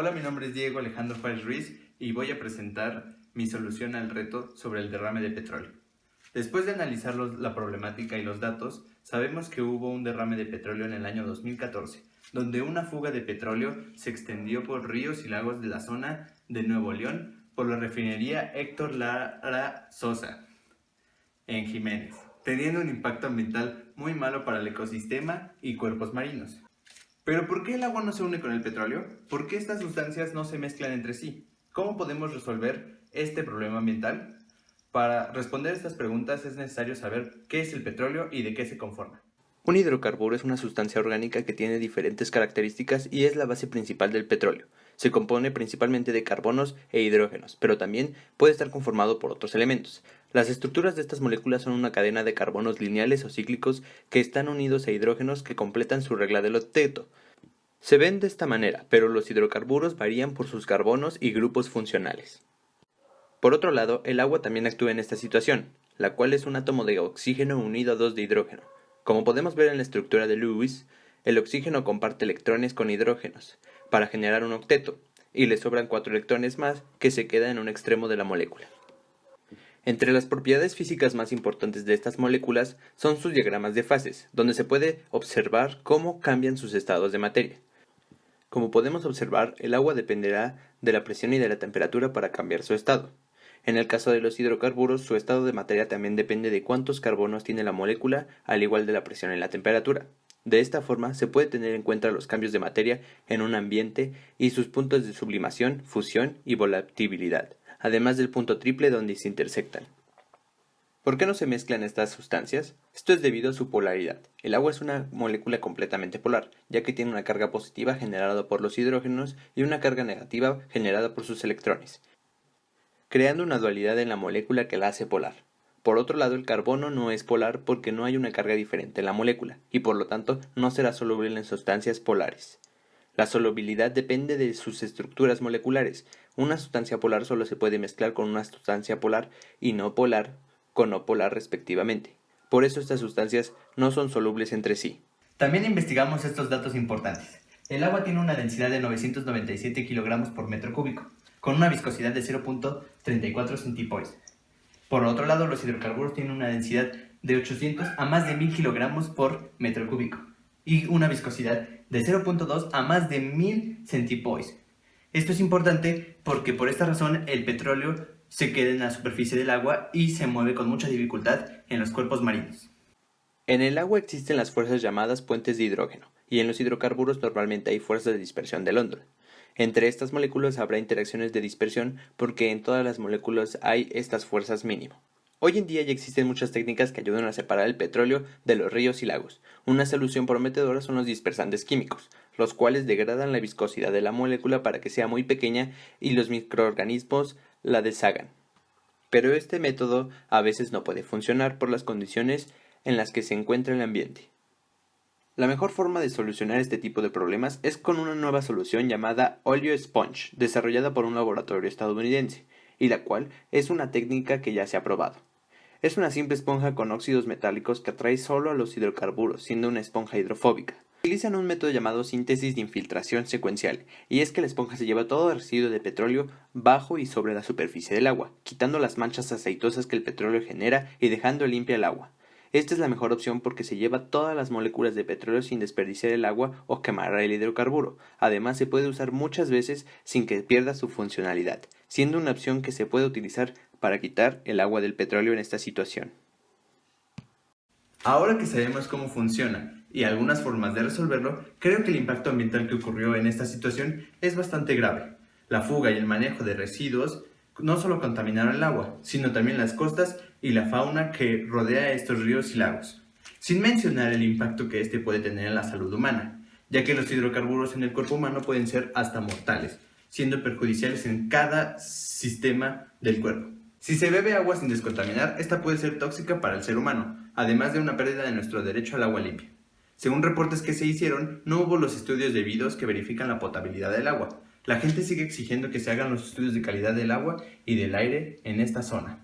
Hola, mi nombre es Diego Alejandro Juárez Ruiz y voy a presentar mi solución al reto sobre el derrame de petróleo. Después de analizar la problemática y los datos, sabemos que hubo un derrame de petróleo en el año 2014, donde una fuga de petróleo se extendió por ríos y lagos de la zona de Nuevo León por la refinería Héctor Lara Sosa en Jiménez, teniendo un impacto ambiental muy malo para el ecosistema y cuerpos marinos. Pero ¿por qué el agua no se une con el petróleo? ¿Por qué estas sustancias no se mezclan entre sí? ¿Cómo podemos resolver este problema ambiental? Para responder estas preguntas es necesario saber qué es el petróleo y de qué se conforma. Un hidrocarburo es una sustancia orgánica que tiene diferentes características y es la base principal del petróleo. Se compone principalmente de carbonos e hidrógenos, pero también puede estar conformado por otros elementos. Las estructuras de estas moléculas son una cadena de carbonos lineales o cíclicos que están unidos a hidrógenos que completan su regla del octeto. Se ven de esta manera, pero los hidrocarburos varían por sus carbonos y grupos funcionales. Por otro lado, el agua también actúa en esta situación, la cual es un átomo de oxígeno unido a dos de hidrógeno. Como podemos ver en la estructura de Lewis, el oxígeno comparte electrones con hidrógenos para generar un octeto, y le sobran 4 electrones más que se quedan en un extremo de la molécula. Entre las propiedades físicas más importantes de estas moléculas son sus diagramas de fases, donde se puede observar cómo cambian sus estados de materia. Como podemos observar, el agua dependerá de la presión y de la temperatura para cambiar su estado. En el caso de los hidrocarburos, su estado de materia también depende de cuántos carbonos tiene la molécula, al igual de la presión y la temperatura. De esta forma, se puede tener en cuenta los cambios de materia en un ambiente y sus puntos de sublimación, fusión y volatilidad, además del punto triple donde se intersectan. ¿Por qué no se mezclan estas sustancias? Esto es debido a su polaridad. El agua es una molécula completamente polar, ya que tiene una carga positiva generada por los hidrógenos y una carga negativa generada por sus electrones, creando una dualidad en la molécula que la hace polar. Por otro lado, el carbono no es polar porque no hay una carga diferente en la molécula, y por lo tanto no será soluble en sustancias polares. La solubilidad depende de sus estructuras moleculares. Una sustancia polar solo se puede mezclar con una sustancia polar y no polar con no polar respectivamente. Por eso estas sustancias no son solubles entre sí. También investigamos estos datos importantes. El agua tiene una densidad de 997 kilogramos por metro cúbico, con una viscosidad de 0.34 centipoise. Por otro lado, los hidrocarburos tienen una densidad de 800 a más de 1000 kilogramos por metro cúbico y una viscosidad de 0.2 a más de 1000 centipoise. Esto es importante porque por esta razón el petróleo se queda en la superficie del agua y se mueve con mucha dificultad en los cuerpos marinos. En el agua existen las fuerzas llamadas puentes de hidrógeno, y en los hidrocarburos normalmente hay fuerzas de dispersión de London. Entre estas moléculas habrá interacciones de dispersión porque en todas las moléculas hay estas fuerzas mínimo. Hoy en día ya existen muchas técnicas que ayudan a separar el petróleo de los ríos y lagos. Una solución prometedora son los dispersantes químicos, los cuales degradan la viscosidad de la molécula para que sea muy pequeña y los microorganismos la deshagan. Pero este método a veces no puede funcionar por las condiciones en las que se encuentra el ambiente. La mejor forma de solucionar este tipo de problemas es con una nueva solución llamada Oleo Sponge, desarrollada por un laboratorio estadounidense, y la cual es una técnica que ya se ha probado. Es una simple esponja con óxidos metálicos que atrae solo a los hidrocarburos, siendo una esponja hidrofóbica. Utilizan un método llamado síntesis de infiltración secuencial, y es que la esponja se lleva todo el residuo de petróleo bajo y sobre la superficie del agua, quitando las manchas aceitosas que el petróleo genera y dejando limpia el agua. Esta es la mejor opción porque se lleva todas las moléculas de petróleo sin desperdiciar el agua o quemar el hidrocarburo. Además, se puede usar muchas veces sin que pierda su funcionalidad, siendo una opción que se puede utilizar para quitar el agua del petróleo en esta situación. Ahora que sabemos cómo funciona y algunas formas de resolverlo, creo que el impacto ambiental que ocurrió en esta situación es bastante grave. La fuga y el manejo de residuos no solo contaminaron el agua, sino también las costas y la fauna que rodea estos ríos y lagos. Sin mencionar el impacto que este puede tener en la salud humana, ya que los hidrocarburos en el cuerpo humano pueden ser hasta mortales, siendo perjudiciales en cada sistema del cuerpo. Si se bebe agua sin descontaminar, esta puede ser tóxica para el ser humano, además de una pérdida de nuestro derecho al agua limpia. Según reportes que se hicieron, no hubo los estudios debidos que verifican la potabilidad del agua. La gente sigue exigiendo que se hagan los estudios de calidad del agua y del aire en esta zona.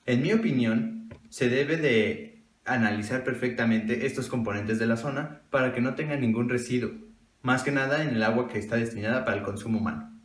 En mi opinión, se debe de analizar perfectamente estos componentes de la zona para que no tengan ningún residuo, más que nada en el agua que está destinada para el consumo humano.